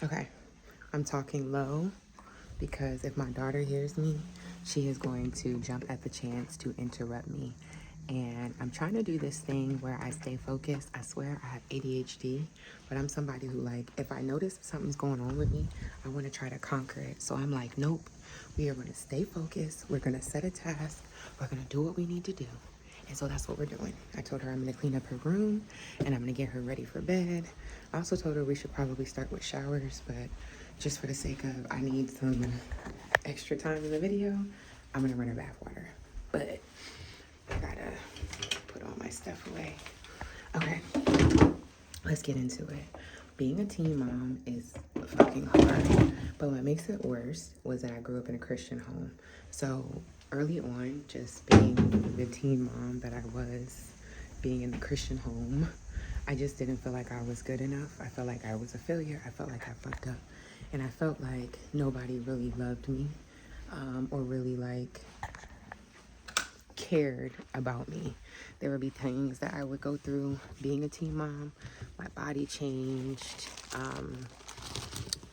Okay, I'm talking low because if my daughter hears me, she is going to jump at the chance to interrupt me. And I'm trying to do this thing where I stay focused. I swear I have ADHD, but I'm somebody who, like, if I notice something's going on with me, I want to try to conquer it. So I'm like, nope, we are going to stay focused. We're going to set a task. We're going to do what we need to do. And so that's what we're doing. I told her I'm going to clean up her room and I'm going to get her ready for bed. I also told her we should probably start with showers, but just for the sake of I need some extra time in the video, I'm going to run her bath water. But I got to put all my stuff away. Okay, let's get into it. Being a teen mom is fucking hard, but what makes it worse was that I grew up in a Christian home. So early on, just being the teen mom that I was, being in the Christian home, I just didn't feel like I was good enough. I felt like I was a failure. I felt like I fucked up. And I felt like nobody really loved me or really like cared about me. There would be things that I would go through being a teen mom. My body changed.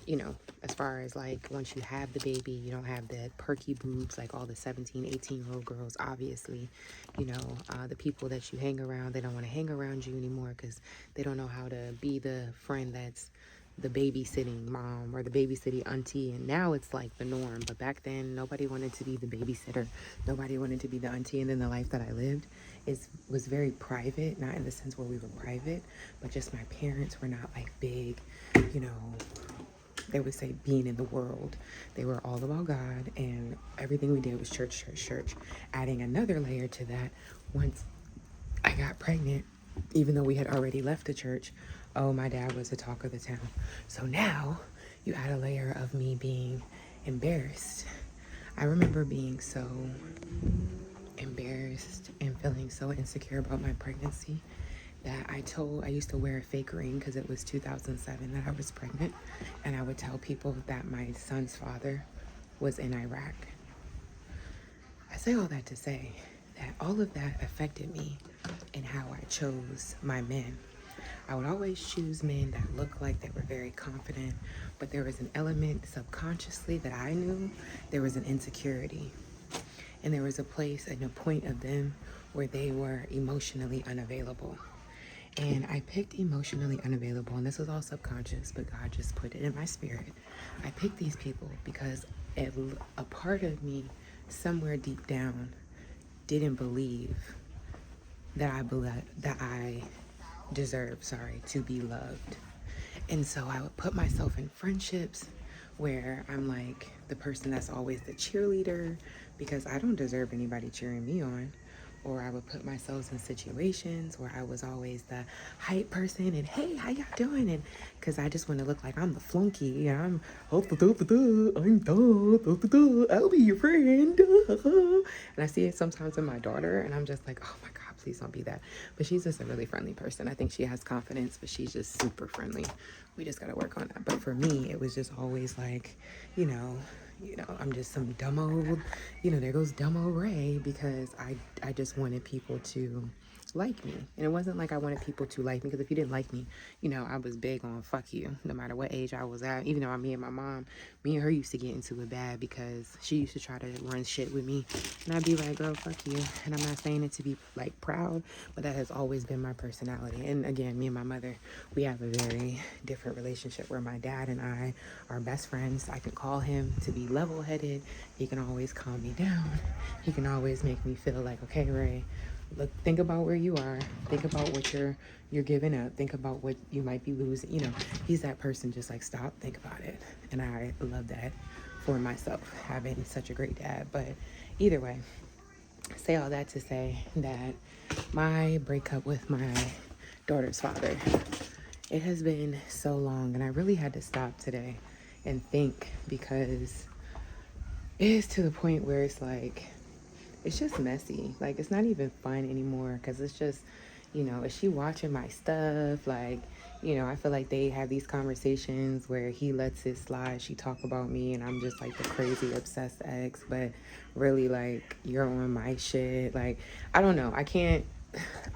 You know, as far as like once you have the baby, you don't have the perky boobs like all the 17, 18-year-old girls, obviously. You know, the people that you hang around, they don't want to hang around you anymore because they don't know how to be the friend that's the babysitting mom or the babysitting auntie. And now it's like the norm, but back then nobody wanted to be the babysitter, nobody wanted to be the auntie. And then the life that I lived was very private, not in the sense where we were private, but just my parents were not like big, you know, they would say being in the world. They were all about God, and everything we did was church, church, church. Adding another layer to that, once I got pregnant, even though we had already left the church, oh, my dad was the talk of the town. So now you add a layer of me being embarrassed. I remember being so embarrassed and feeling so insecure about my pregnancy that I used to wear a fake ring because it was 2007 that I was pregnant, and I would tell people that my son's father was in Iraq. I say all that to say that all of that affected me in how I chose my men. I would always choose men that looked like they were very confident, but there was an element subconsciously that I knew there was an insecurity. And there was a place and a point of them where they were emotionally unavailable. And I picked emotionally unavailable, and this was all subconscious, but God just put it in my spirit. I picked these people because a part of me somewhere deep down didn't believe that I deserve, to be loved. And so I would put myself in friendships where I'm like the person that's always the cheerleader because I don't deserve anybody cheering me on. Or I would put myself in situations where I was always the hype person and hey, how y'all doing? And because I just want to look like I'm the flunky and I'll be your friend. And I see it sometimes in my daughter and I'm just like, oh my God, please don't be that. But she's just a really friendly person. I think she has confidence, but she's just super friendly. We just got to work on that. But for me, it was just always like, you know, I'm just some dumb old, there goes dumb old Ray because I just wanted people to like me. And it wasn't like I wanted people to like me because if you didn't like me, I was big on fuck you, no matter what age I was at. Even though me and her used to get into it bad because she used to try to run shit with me. And I'd be like, girl, fuck you. And I'm not saying it to be like proud, but that has always been my personality. And again, me and my mother, we have a very different relationship where my dad and I are best friends. I can call him to be level-headed. He can always calm me down. He can always make me feel like, okay, Ray, look, think about where you are. Think about what you're giving up. Think about what you might be losing. He's that person, just like, stop, think about it. And I love that for myself, having such a great dad. But either way, say all that to say that my breakup with my daughter's father, it has been so long, and I really had to stop today and think because it is to the point where it's like, it's just messy. Like, it's not even fun anymore because it's just, is she watching my stuff? Like, I feel like they have these conversations where he lets it slide. She talk about me and I'm just like the crazy obsessed ex, but really like you're on my shit. Like, I don't know. I can't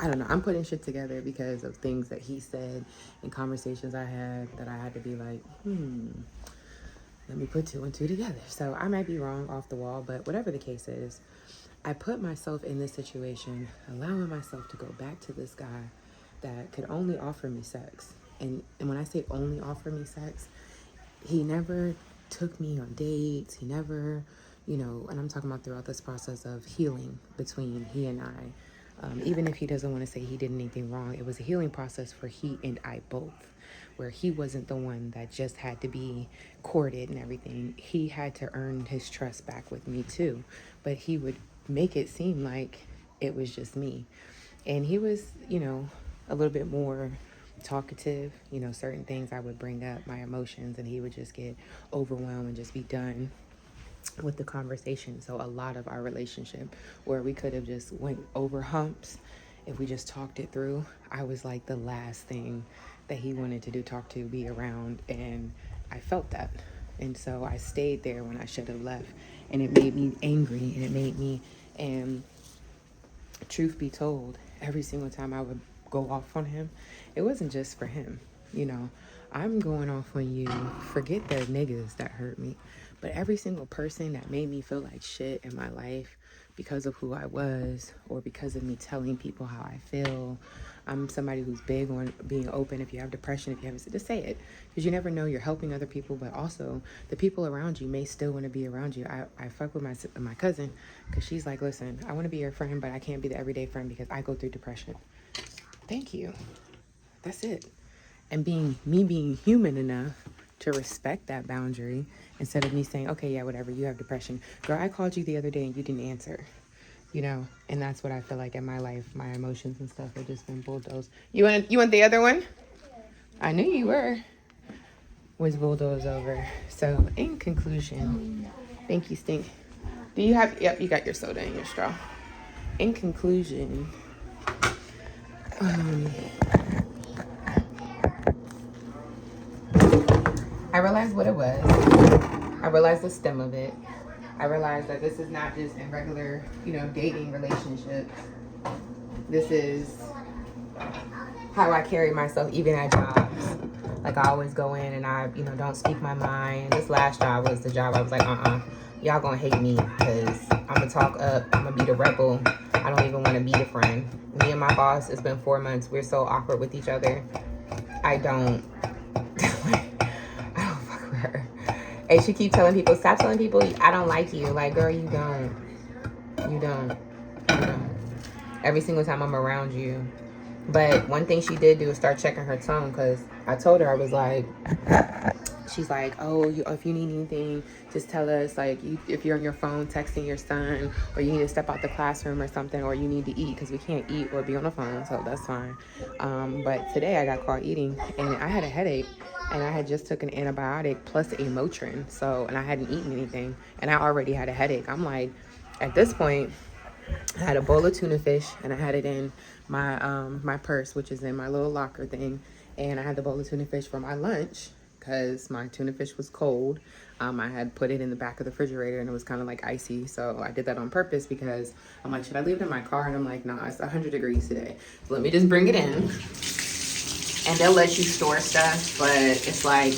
I don't know. I'm putting shit together because of things that he said and conversations I had that I had to be like, let me put two and two together. So I might be wrong off the wall, but whatever the case is, I put myself in this situation, allowing myself to go back to this guy that could only offer me sex. And when I say only offer me sex, he never took me on dates. He never, and I'm talking about throughout this process of healing between he and I. Even if he doesn't want to say he did anything wrong, it was a healing process for he and I both, where he wasn't the one that just had to be courted and everything. He had to earn his trust back with me too, but he would make it seem like it was just me. And he was, a little bit more talkative. Certain things I would bring up, my emotions, and he would just get overwhelmed and just be done with the conversation. So a lot of our relationship, where we could have just went over humps if we just talked it through, I was like the last thing that he wanted to do, talk to, be around, and I felt that. And so I stayed there when I should have left, and it made me angry, and it made me, and truth be told, every single time I would go off on him, it wasn't just for him. I'm going off on you. Forget the niggas that hurt me. But every single person that made me feel like shit in my life because of who I was, or because of me telling people how I feel. I'm somebody who's big on being open. If you have depression, if you haven't, just say it. Because you never know, you're helping other people, but also the people around you may still want to be around you. I fuck with my cousin because she's like, listen, I want to be your friend, but I can't be the everyday friend because I go through depression. Thank you. That's it. And being human enough to respect that boundary instead of me saying, okay, yeah, whatever, you have depression. Girl, I called you the other day and you didn't answer, and that's what I feel like in my life. My emotions and stuff have just been bulldozed. You want the other one? I knew you were. Was bulldozed over. So in conclusion, thank you, Stink. Do you have, yep, you got your soda and your straw. In conclusion, I realized what it was. I realized the stem of it. I realized that this is not just a regular, dating relationship. This is how I carry myself even at jobs. Like I always go in and I, don't speak my mind. This last job was the job I was like, y'all gonna hate me because I'm gonna talk up. I'm gonna be the rebel. I don't even want to be the friend. Me and my boss, it's been 4 months. We're so awkward with each other. I don't fuck with her. And she keep telling people, stop telling people I don't like you. Like, girl, you don't. You don't. Every single time I'm around you. But one thing she did do is start checking her tone, because I told her, I was like, she's like, oh, if you need anything, just tell us. Like, if you're on your phone texting your son, or you need to step out the classroom or something, or you need to eat, because we can't eat or be on the phone, so that's fine. But today I got caught eating, and I had a headache, and I had just took an antibiotic plus a Motrin, and I hadn't eaten anything, and I already had a headache. I'm like, at this point, I had a bowl of tuna fish, and I had it in my my purse, which is in my little locker thing, and I had the bowl of tuna fish for my lunch because my tuna fish was cold. I had put it in the back of the refrigerator and it was kind of like icy, so I did that on purpose because I'm like, should I leave it in my car? And I'm like, nah, it's 100 degrees today, so let me just bring it in. And they'll let you store stuff, but it's like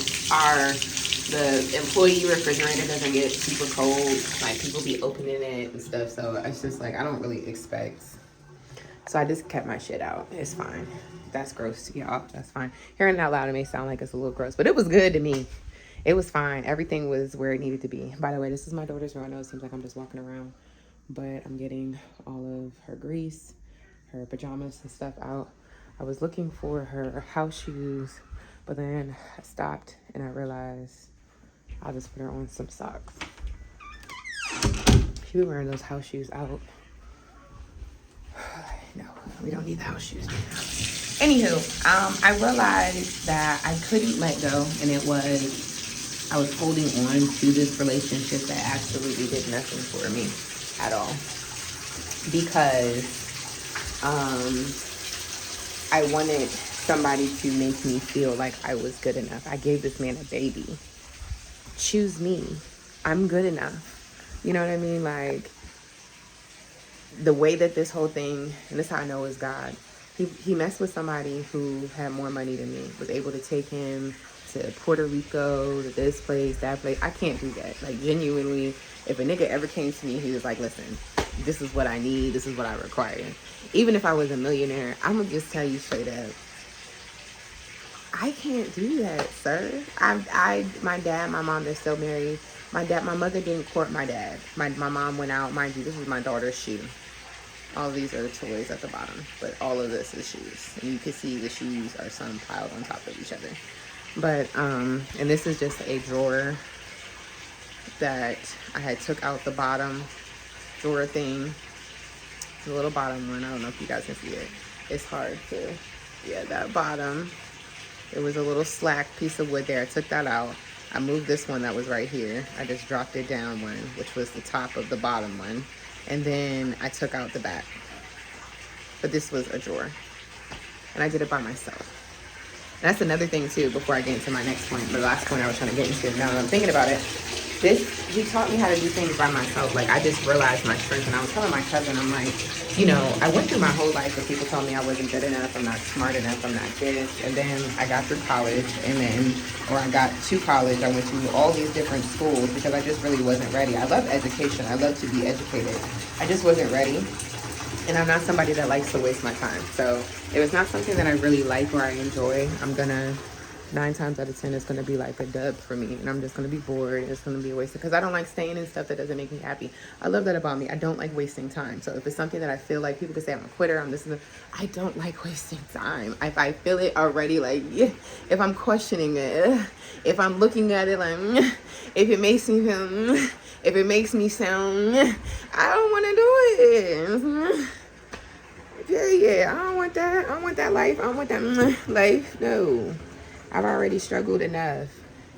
the employee refrigerator doesn't get super cold. Like, people be opening it and stuff, so it's just like, I don't really expect. So I just kept my shit out. It's fine. That's gross to y'all. That's fine. Hearing it out loud, it may sound like it's a little gross, but it was good to me. It was fine. Everything was where it needed to be. By the way, this is my daughter's room. I know it seems like I'm just walking around, but I'm getting all of her grease, her pajamas and stuff out. I was looking for her house shoes, but then I stopped and I realized I'll just put her on some socks. She be wearing those house shoes out. No, we don't need the house shoes now. Anywho, I realized that I couldn't let go, and I was holding on to this relationship that absolutely did nothing for me at all. Because I wanted somebody to make me feel like I was good enough. I gave this man a baby. Choose me. I'm good enough. You know what I mean? Like, the way that this whole thing, and this is how I know it's God, he messed with somebody who had more money than me, was able to take him to Puerto Rico, to this place, that place. I can't do that. Like, genuinely, if a nigga ever came to me, he was like, listen, this is what I need, this is what I require. Even if I was a millionaire, I'm gonna just tell you straight up, I can't do that, sir. My dad, my mom, they're still married. My mother didn't court my dad. My mom went out. Mind you, this was my daughter's shoe. All of these are toys at the bottom, but all of this is shoes. And you can see the shoes are some piled on top of each other. But, and this is just a drawer that I had took out the bottom drawer thing. The little bottom one. I don't know if you guys can see it. It's hard to, yeah, that bottom. It was a little slack piece of wood there. I took that out. I moved this one that was right here. I just dropped it down one, which was the top of the bottom one. And then I took out the back. But this was a drawer. And I did it by myself. And that's another thing too, before I get into my next point, the last point I was trying to get into. Now that I'm thinking about it, he taught me how to do things by myself. Like, I just realized my strength. And I was telling my cousin, I'm like, you know, I went through my whole life where people told me I wasn't good enough, I'm not smart enough, I'm not this. And then I got through college, or I got to college, I went to all these different schools because I just really wasn't ready. I love education, I love to be educated. I just wasn't ready. And I'm not somebody that likes to waste my time. So if it's not something that I really like or I enjoy, I'm gonna, 9 times out of 10, it's gonna be like a dub for me. And I'm just gonna be bored. It's gonna be a waste, because I don't like staying in stuff that doesn't make me happy. I love that about me. I don't like wasting time. So if it's something that I feel like people could say I'm a quitter, I don't like wasting time. If I feel it already, like, yeah, if I'm questioning it, if I'm looking at it like, if it makes me feel, if it makes me sound, I don't want to do it. Yeah, I don't want that. I don't want that life. I don't want that life. No, I've already struggled enough.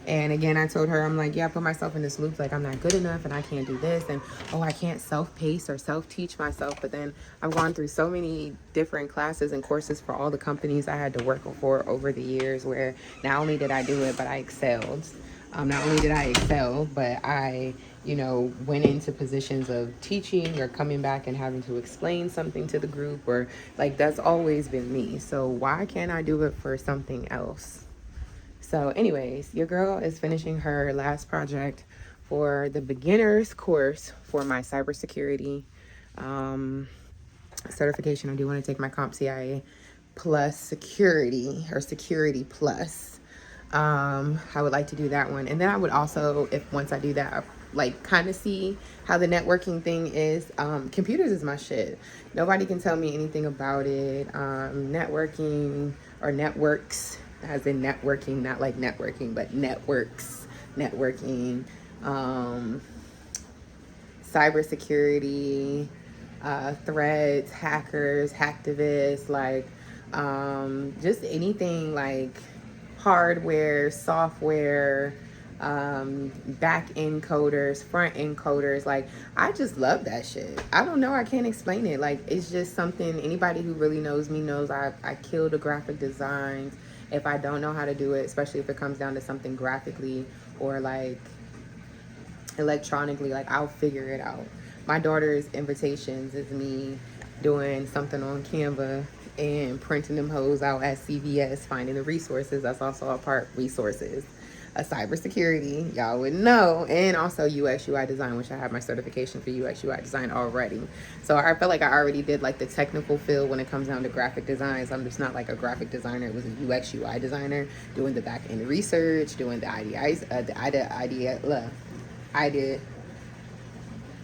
And again, I told her, I'm like, yeah, I put myself in this loop. Like, I'm not good enough and I can't do this. And, oh, I can't self-pace or self-teach myself. But then I've gone through so many different classes and courses for all the companies I had to work for over the years, where not only did I do it, but I excelled. Not only did I excel, but I, you know, went into positions of teaching or coming back and having to explain something to the group, or like, that's always been me. So why can't I do it for something else? So anyways, your girl is finishing her last project for the beginner's course for my cybersecurity certification. I do want to take my CompTIA Plus security, or security plus. I would like to do that one. And then I would also, once I do that, like, kind of see how the networking thing is. Computers is my shit. Nobody can tell me anything about it. Networking, or networks, as in networking, not like networking, but networks, networking, cybersecurity, threats, hackers, hacktivists, like, just anything like hardware, software, back end coders, front end coders. Like, I just love that shit. I don't know, I can't explain it. Like, it's just something, anybody who really knows me knows I kill the graphic designs. If I don't know how to do it, especially if it comes down to something graphically or like electronically, like, I'll figure it out. My daughter's invitations is me doing something on Canva and printing them hoes out at CVS, finding the resources. That's also a part, resources. A cybersecurity, y'all would know, and also UX UI design, which I have my certification for UX UI design already. So I felt like I already did like the technical field when it comes down to graphic designs. I'm just not like a graphic designer. It was a UX UI designer doing the back end research, doing the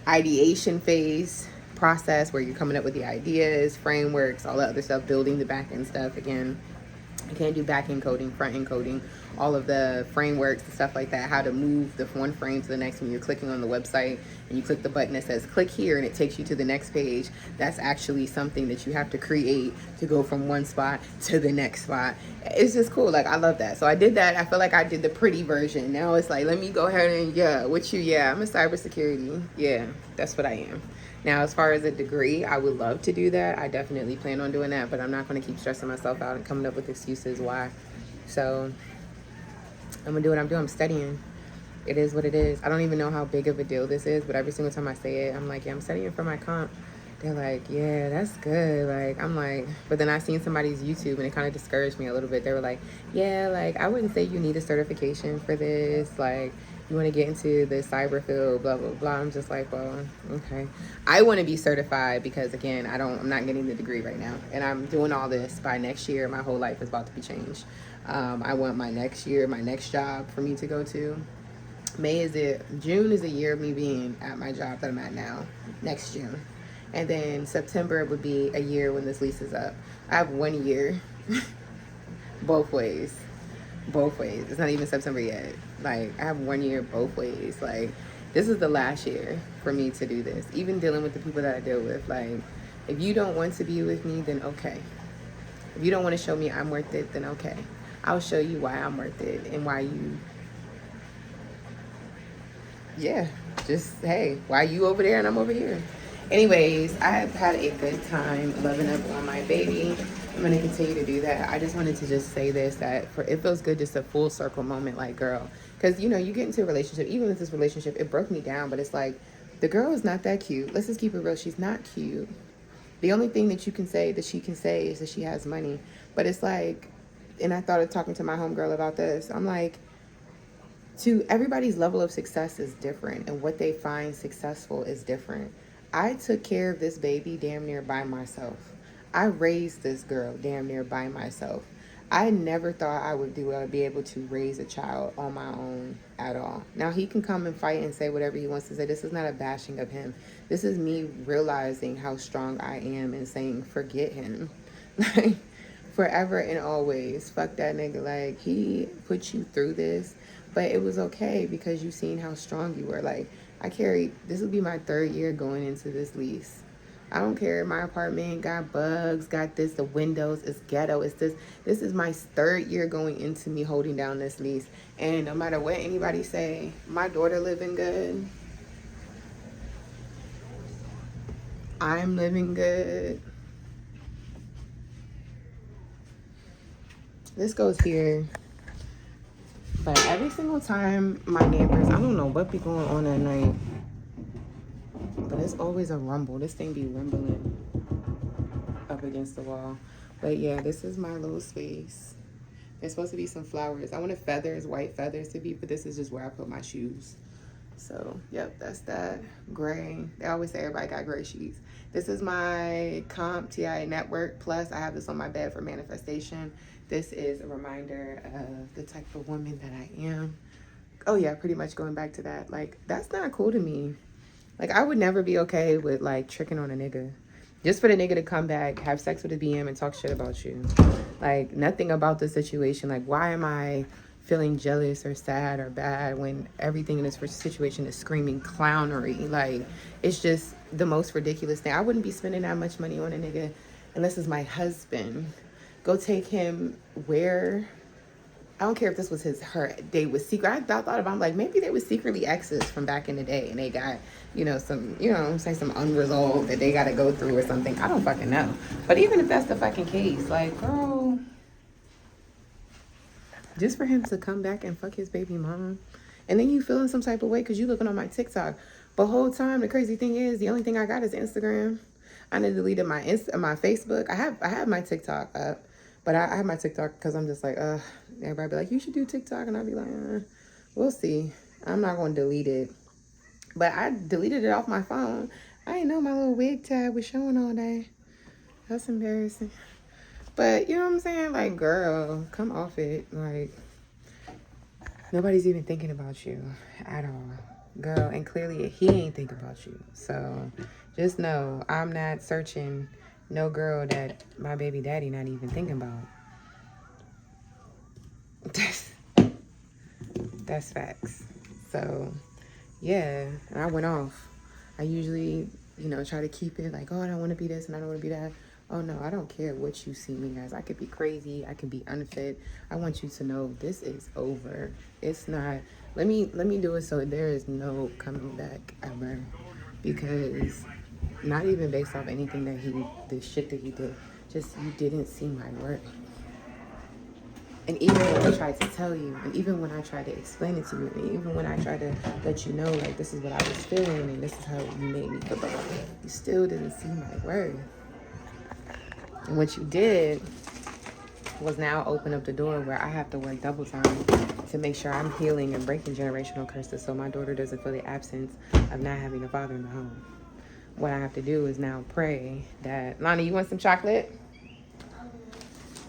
ideation phase process, where you're coming up with the ideas, frameworks, all the other stuff, building the back end stuff. Again, you can't do back end coding, front end coding, all of the frameworks and stuff like that, how to move the one frame to the next when you're clicking on the website and you click the button that says click here and it takes you to the next page. That's actually something that you have to create to go from one spot to the next spot. It's just cool. Like, I love that. So I did that. I feel like I did the pretty version. Now it's like, let me go ahead and, I'm a cybersecurity. Yeah, that's what I am. Now, as far as a degree, I would love to do that. I definitely plan on doing that, but I'm not going to keep stressing myself out and coming up with excuses why. So I'm going to do what I'm doing. I'm studying. It is what it is. I don't even know how big of a deal this is, but every single time I say it, I'm like, yeah, I'm studying for my comp. They're like, yeah, that's good. Like, I'm like, but then I seen somebody's YouTube and it kind of discouraged me a little bit. They were like, yeah, like, I wouldn't say you need a certification for this. Like, you want to get into the cyber field, blah, blah, blah. I'm just like, well, okay. I want to be certified because, again, I'm not getting the degree right now. And I'm doing all this by next year. My whole life is about to be changed. I want my next year, my next job for me to go to. June is a year of me being at my job that I'm at now, next June. And then September would be a year when this lease is up. I have 1 year, both ways. Both ways. It's not even September yet. Like, I have 1 year both ways. Like, this is the last year for me to do this. Even dealing with the people that I deal with. Like, if you don't want to be with me, then okay. If you don't want to show me I'm worth it, then okay. I'll show you why I'm worth it and why you, yeah, just, hey, why you over there and I'm over here. Anyways, I have had a good time loving up on my baby. I'm going to continue to do that. I just wanted to just say this, that it feels good, just a full circle moment, like, girl. Because, you know, you get into a relationship, even with this relationship, it broke me down, but it's like, the girl is not that cute. Let's just keep it real. She's not cute. The only thing that you can say, that she can say, is that she has money. But it's like, and I thought of talking to my homegirl about this. I'm like, everybody's level of success is different, and what they find successful is different. I took care of this baby damn near by myself. I raised this girl damn near by myself. I never thought I would be able to raise a child on my own at all. Now, he can come and fight and say whatever he wants to say. This is not a bashing of him. This is me realizing how strong I am and saying, forget him. Like, forever and always. Fuck that nigga. Like, he put you through this, but it was okay because you seen how strong you were. Like, this will be my 3rd year going into this lease. I don't care. My apartment got bugs, got this, the windows, it's ghetto, it's this. This is my 3rd year going into me holding down this lease. And no matter what anybody say, my daughter living good. I'm living good. This goes here. But every single time my neighbors, I don't know what be going on at night, but it's always a rumble. This thing be rumbling up against the wall. But yeah, this is my little space. There's supposed to be some flowers. I wanted feathers, white feathers to be, but this is just where I put my shoes. So, yep, that's that. Gray. They always say everybody got gray sheets. This is my CompTIA Network Plus. I have this on my bed for manifestation. This is a reminder of the type of woman that I am. Oh, yeah, pretty much going back to that. Like, that's not cool to me. Like, I would never be okay with, like, tricking on a nigga. Just for the nigga to come back, have sex with a BM, and talk shit about you. Like, nothing about the situation. Like, why am I feeling jealous or sad or bad when everything in this situation is screaming clownery? Like, it's just the most ridiculous thing. I wouldn't be spending that much money on a nigga unless it's my husband. Go take him where... I don't care if this was her date was secret. I thought about it. I'm like, maybe they were secretly exes from back in the day and they got, some unresolved that they got to go through or something. I don't fucking know. But even if that's the fucking case, like, girl, just for him to come back and fuck his baby mom, and then you feeling some type of way because you looking on my TikTok. But whole time, the crazy thing is, the only thing I got is Instagram. I deleted my Facebook. I have my TikTok up. But I have my TikTok because I'm just like, everybody be like, you should do TikTok. And I'll be like, we'll see. I'm not going to delete it. But I deleted it off my phone. I didn't know my little wig tag was showing all day. That's embarrassing. But you know what I'm saying? Like, girl, come off it. Like, nobody's even thinking about you at all. Girl, and clearly he ain't thinking about you. So just know I'm not searching no girl that my baby daddy not even thinking about. That's facts. So, yeah, and I went off. I usually, try to keep it like, oh, I don't want to be this and I don't want to be that. Oh, no, I don't care what you see me as. I could be crazy. I could be unfit. I want you to know this is over. It's not. Let me do it so there is no coming back ever. Because... not even based off anything the shit that he did. Just, you didn't see my work. And even when I tried to tell you, and even when I tried to explain it to you, and even when I tried to let you know, like, this is what I was feeling, and this is how you made me feel, you still didn't see my worth. And what you did was now open up the door where I have to work double time to make sure I'm healing and breaking generational curses so my daughter doesn't feel the absence of not having a father in the home. What I have to do is now pray that, Lonnie, you want some chocolate?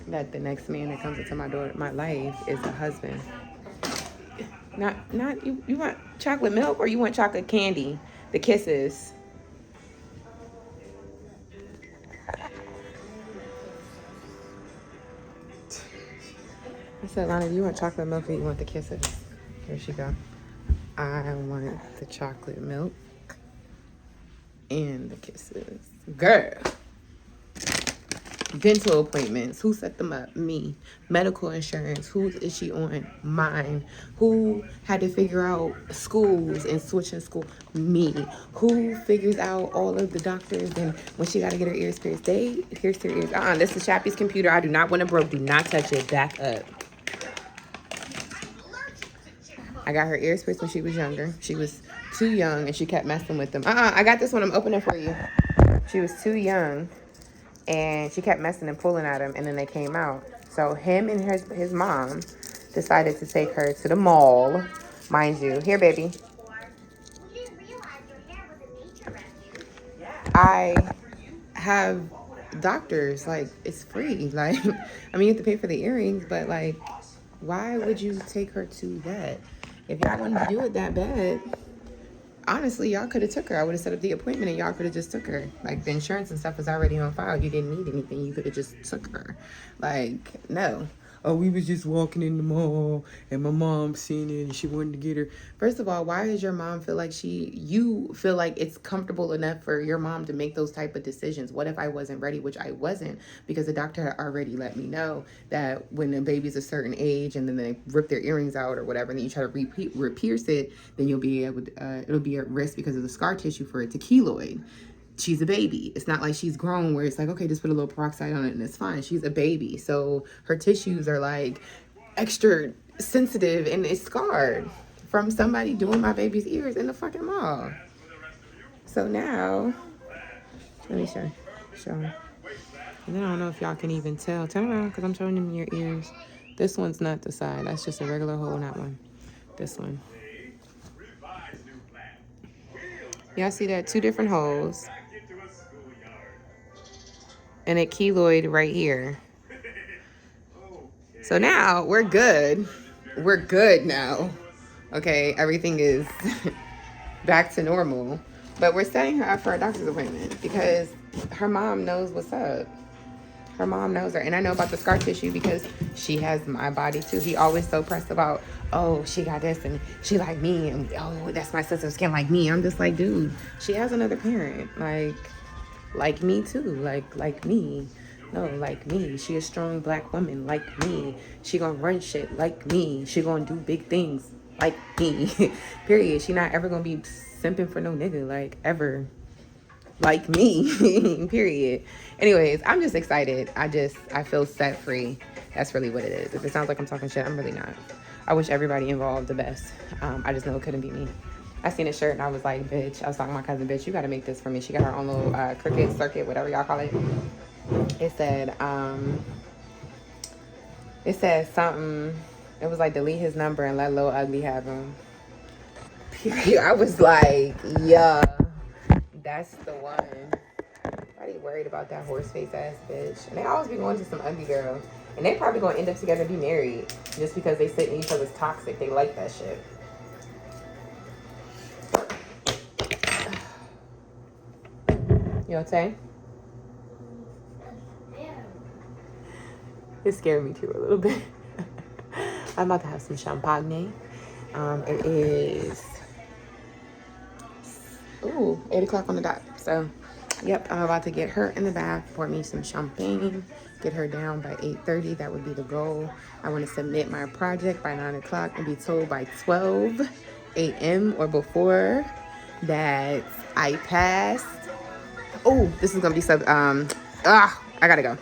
That the next man that comes into my life is a husband. Not you want chocolate milk or you want chocolate candy? The kisses. I said, Lana, do you want chocolate milk or you want the kisses? Here she go. I want the chocolate milk and the kisses. Girl. Dental appointments. Who set them up? Me. Medical insurance. Who is she on? Mine. Who had to figure out schools and switching school? Me. Who figures out all of the doctors and when she got to get her ears pierced? They pierce her ears. This is Chappie's computer. I do not want it broke. Do not touch it. Back up. I got her ears pierced when she was younger. She was too young and she kept messing with them. I got this one. I'm opening for you. She was too young. And she kept messing and pulling at him, and then they came out. So him and his mom decided to take her to the mall, mind you. Here, baby. I have doctors, like, it's free. Like, I mean, you have to pay for the earrings, but, like, why would you take her to that? If y'all wanted to do it that bad, honestly, y'all could have took her. I would have set up the appointment and y'all could have just took her. Like, the insurance and stuff was already on file. You didn't need anything. You could have just took her. Like, no. Oh, we was just walking in the mall and my mom seen it and she wanted to get her. First of all, why does your mom feel like you feel like it's comfortable enough for your mom to make those type of decisions? What if I wasn't ready? Which I wasn't, because the doctor had already let me know that when the baby's a certain age and then they rip their earrings out or whatever, and then you try to re-pierce it, then you'll be able to, it'll be at risk because of the scar tissue for it to keloid. She's a baby. It's not like she's grown where it's like, okay, just put a little peroxide on it and it's fine. She's a baby. So her tissues are like extra sensitive and it's scarred from somebody doing my baby's ears in the fucking mall. So now, let me show. And then I don't know if y'all can even tell. Turn around because I'm showing them your ears. This one's not the side. That's just a regular hole, not one. This one. Y'all see that? 2 different holes. And a keloid right here. So now we're good. We're good now. Okay, everything is back to normal. But we're setting her up for a doctor's appointment because her mom knows what's up. Her mom knows her. And I know about the scar tissue because she has my body too. He always so pressed about, oh, she got this and she like me. And oh, that's my sensitive skin like me. I'm just like, dude, she has another parent. Like me too, like me. No, like me. She a strong black woman like me. She gonna run shit like me. She gonna do big things like me. Period. She not ever gonna be simping for no nigga, like, ever. Like me. Period. Anyways, I'm just excited. I feel set free. That's really what it is. If it sounds like I'm talking shit, I'm really not. I wish everybody involved the best. I just know it couldn't be me. I seen a shirt and I was like, bitch. I was talking to my cousin, bitch, you gotta make this for me. She got her own little Cricut circuit, whatever y'all call it. It said something. It was like, delete his number and let Lil Ugly have him. Period. I was like, yeah, that's the one. Nobody worried about that horse face ass bitch. And they always be going to some ugly girl. And they probably gonna end up together and be married just because they sit in each other's toxic. They like that shit. You know what I'm saying? It scared me too a little bit. I'm about to have some champagne. It is 8 o'clock on the dot. So, yep, I'm about to get her in the bath, pour me some champagne, get her down by 8:30. That would be the goal. I want to submit my project by 9 o'clock and be told by 12 a.m. or before that I passed. Oh, this is gonna be I gotta go.